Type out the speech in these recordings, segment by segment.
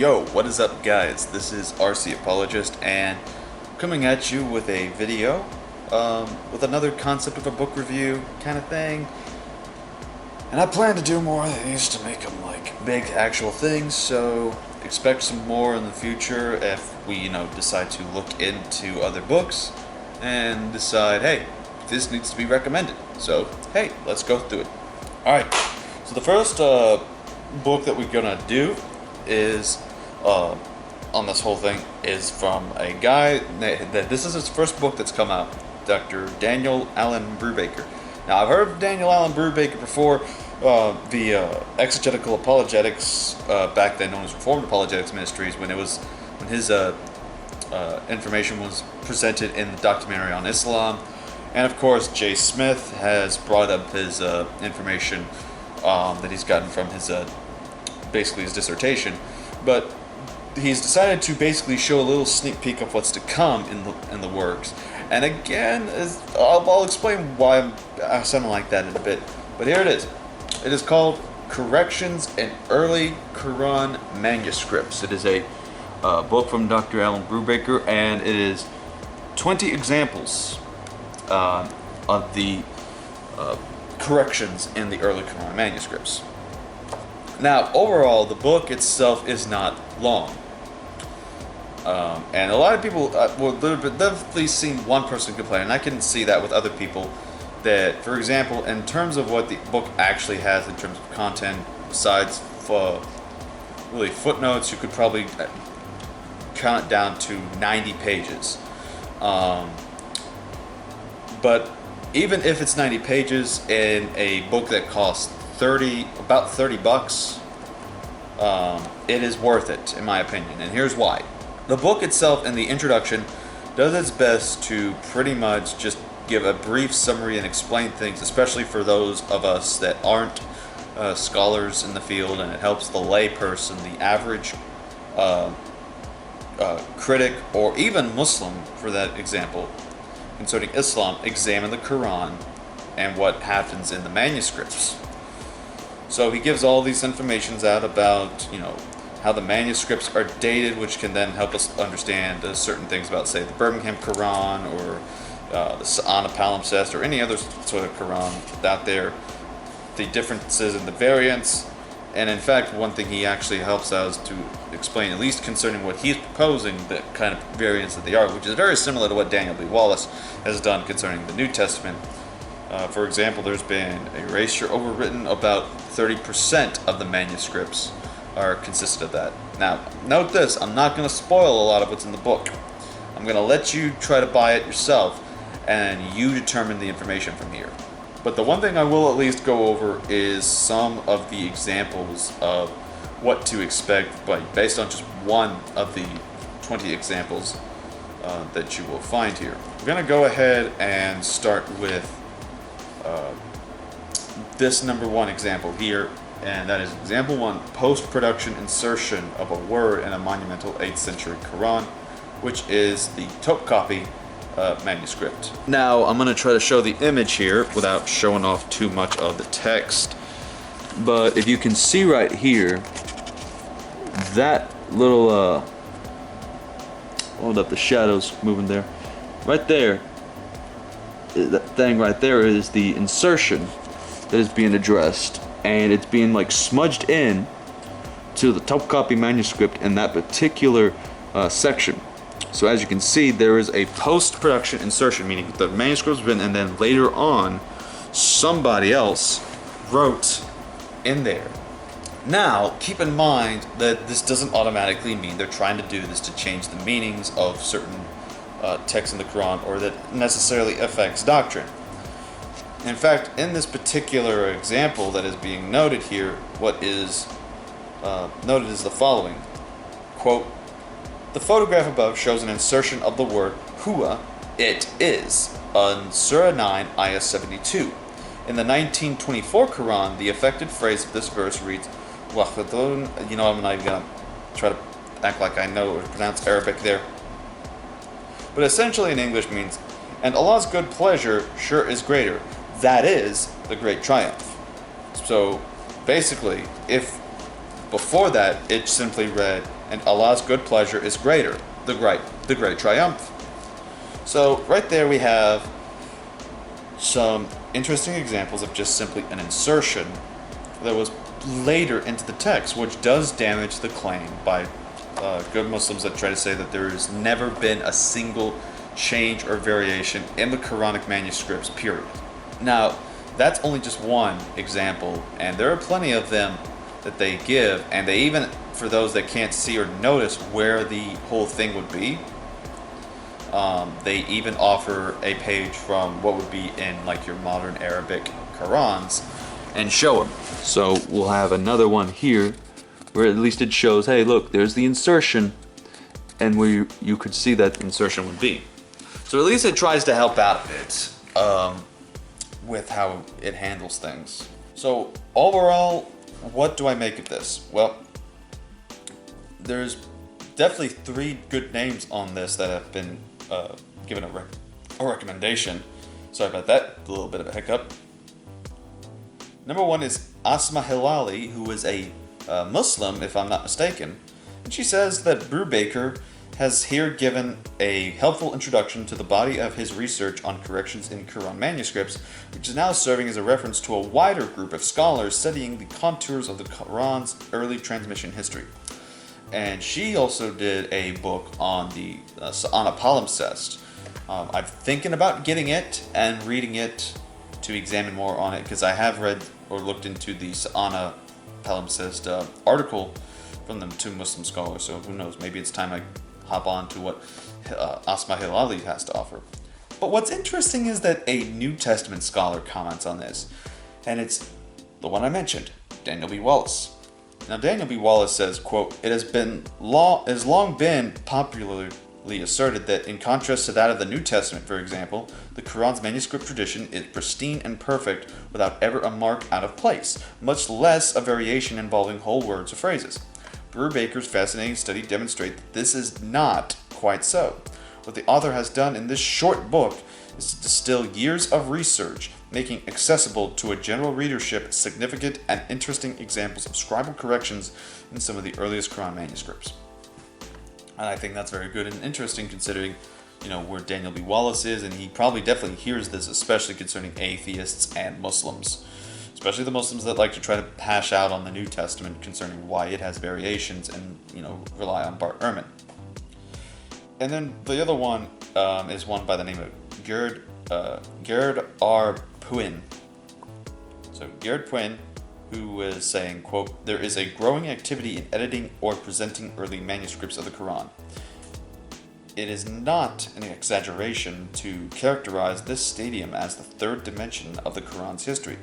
Yo, what is up guys? This is RCA Apologist and coming at you with a video with another concept of a book review kind of thing. And I plan to do more of these to make them like big actual things, so expect some more in the future if we, decide to look into other books and decide, hey, this needs to be recommended. So, hey, let's go through it. Alright, so the first book that we're gonna do is on this whole thing is from a guy that this is his first book that's come out, Dr. Daniel Allen Brubaker. Now I've heard of Daniel Allen Brubaker before, the exegetical apologetics, back then known as Reformed Apologetics Ministries, when his information was presented in the documentary on Islam. And of course Jay Smith has brought up his information that he's gotten from his basically his dissertation, but he's decided to basically show a little sneak peek of what's to come in the works. And again, I'll explain why I'm sounding like that in a bit, but here it is. It is called Corrections in Early Qur'an Manuscripts. It is a book from Dr. Allen Brubaker, and it is 20 examples of the corrections in the early Qur'an manuscripts. Now, overall, the book itself is not long. And a lot of people, they've definitely seen one person complain, and I can see that with other people, that, for example, in terms of what the book actually has in terms of content, besides really footnotes, you could probably count it down to 90 pages. But even if it's 90 pages in a book that costs about 30 bucks, it is worth it, in my opinion, and here's why. The book itself in the introduction does its best to pretty much just give a brief summary and explain things, especially for those of us that aren't scholars in the field, and it helps the lay person, the average critic, or even Muslim, for that example, concerning Islam, examine the Quran and what happens in the manuscripts. So he gives all these informations out about, how the manuscripts are dated, which can then help us understand certain things about, say, the Birmingham Quran, or the Sa'ana Palimpsest, or any other sort of Quran out there, the differences in the variants. And in fact, one thing he actually helps us to explain, at least concerning what he's proposing, the kind of variants that they are, which is very similar to what Daniel B. Wallace has done concerning the New Testament. For example, there's been erasure overwritten. About 30% of the manuscripts are consisted of that. Now, note this, I'm not going to spoil a lot of what's in the book. I'm going to let you try to buy it yourself, and you determine the information from here. But the one thing I will at least go over is some of the examples of what to expect, based on just one of the 20 examples that you will find here. We're going to go ahead and start with this number one example here, and that is example 1, post-production insertion of a word in a monumental 8th century Quran, which is the Topkapi manuscript. Now, I'm going to try to show the image here without showing off too much of the text, but if you can see right here, that little, hold up, the shadows moving there, right there, that thing right there is the insertion that is being addressed, and it's being like smudged in to the Topkapi manuscript in that particular section. So as you can see, there is a post-production insertion, meaning the manuscript was written and then later on somebody else wrote in there. Now, keep in mind that this doesn't automatically mean they're trying to do this to change the meanings of certain texts in the Quran, or that necessarily affects doctrine. In fact, in this particular example that is being noted here, what is noted is the following. Quote, "The photograph above shows an insertion of the word huwa, it is, on Surah 9, Ayah 72. In the 1924 Quran, the affected phrase of this verse reads, Wakhadun, I'm not even going to try to act like I know or pronounce Arabic there. But essentially in English means, and Allah's good pleasure sure is greater. That is the great triumph. So basically, if before that it simply read, and Allah's good pleasure is greater, the great triumph. So right there we have some interesting examples of just simply an insertion that was later into the text, which does damage the claim by good Muslims that try to say that there has never been a single change or variation in the Quranic manuscripts, period. Now, that's only just one example, and there are plenty of them that they give, and they even, for those that can't see or notice where the whole thing would be, they even offer a page from what would be in like your modern Arabic Qur'ans and show them. So we'll have another one here where at least it shows, hey, look, there's the insertion, and where you could see that insertion would be. So at least it tries to help out a bit with how it handles things. So overall, what do I make of this? Well, there's definitely 3 good names on this that have been given a recommendation. Sorry about that, a little bit of a hiccup. Number 1 is Asma Hilali, who is a Muslim, if I'm not mistaken. And she says that Brubaker has here given a helpful introduction to the body of his research on corrections in Qur'an manuscripts, which is now serving as a reference to a wider group of scholars studying the contours of the Qur'an's early transmission history. And she also did a book on the Sa'ana palimpsest. I'm thinking about getting it and reading it to examine more on it, because I have read or looked into the Sa'ana palimpsest article from the 2 Muslim scholars, so who knows, maybe it's time I hop on to what Asma Hilali has to offer. But what's interesting is that a New Testament scholar comments on this, and it's the one I mentioned, Daniel B. Wallace. Now, Daniel B. Wallace says, quote, "It has long been popularly asserted that in contrast to that of the New Testament, for example, the Quran's manuscript tradition is pristine and perfect without ever a mark out of place, much less a variation involving whole words or phrases. Brubaker's fascinating study demonstrates that this is not quite so. What the author has done in this short book is to distill years of research, making accessible to a general readership significant and interesting examples of scribal corrections in some of the earliest Quran manuscripts." And I think that's very good and interesting, considering, where Daniel B. Wallace is, and he probably definitely hears this, especially concerning atheists and Muslims. Especially the Muslims that like to try to hash out on the New Testament concerning why it has variations and, rely on Bart Ehrman. And then the other one is one by the name of Gerard R. Puin. So Gerard Puin, who is saying, quote, "There is a growing activity in editing or presenting early manuscripts of the Quran. It is not an exaggeration to characterize this stadium as the 3rd dimension of the Quran's history.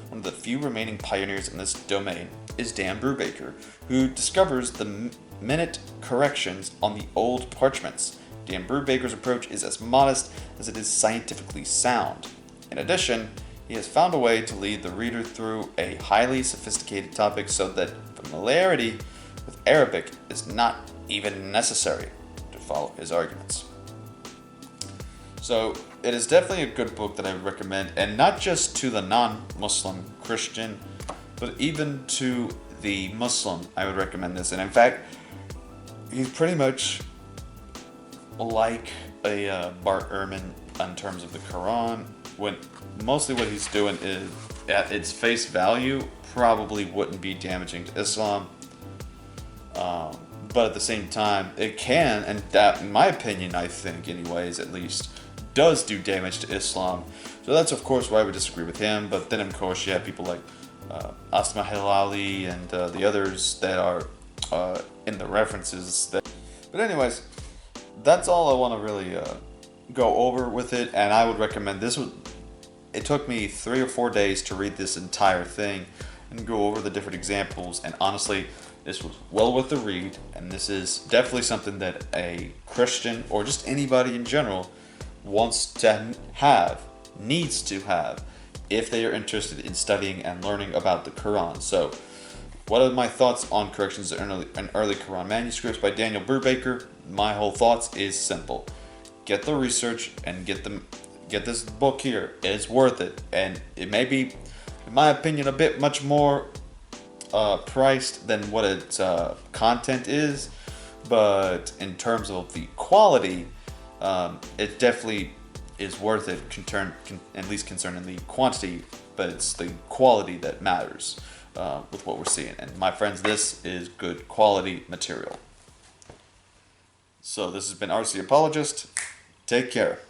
One of the few remaining pioneers in this domain is Dan Brubaker, who discovers the minute corrections on the old parchments. Dan Brubaker's approach is as modest as it is scientifically sound. In addition, he has found a way to lead the reader through a highly sophisticated topic so that familiarity with Arabic is not even necessary to follow his arguments." So it is definitely a good book that I would recommend, and not just to the non-Muslim Christian, but even to the Muslim, I would recommend this. And in fact, he's pretty much like a Bart Ehrman in terms of the Quran, when mostly what he's doing is, at its face value, probably wouldn't be damaging to Islam. But at the same time, it can, and that, in my opinion, I think anyways, at least, does do damage to Islam. So that's of course why I would disagree with him. But then of course you have people like Asma Hilali and the others that are in the references. But anyways, that's all I want to really go over with it, and I would recommend this. It took me 3 or 4 days to read this entire thing and go over the different examples, and honestly, this was well worth the read, and this is definitely something that a Christian, or just anybody in general, wants to have, needs to have, if they are interested in studying and learning about the Quran. So, what are my thoughts on corrections in early Quran manuscripts by Daniel Brubaker? My whole thoughts is simple. Get the research and get this book here. It's worth it. And it may be, in my opinion, a bit much more priced than what its content is, but in terms of the quality, it definitely is worth it, at least concerning the quantity, but it's the quality that matters with what we're seeing. And my friends, this is good quality material. So this has been RC Apologist. Take care.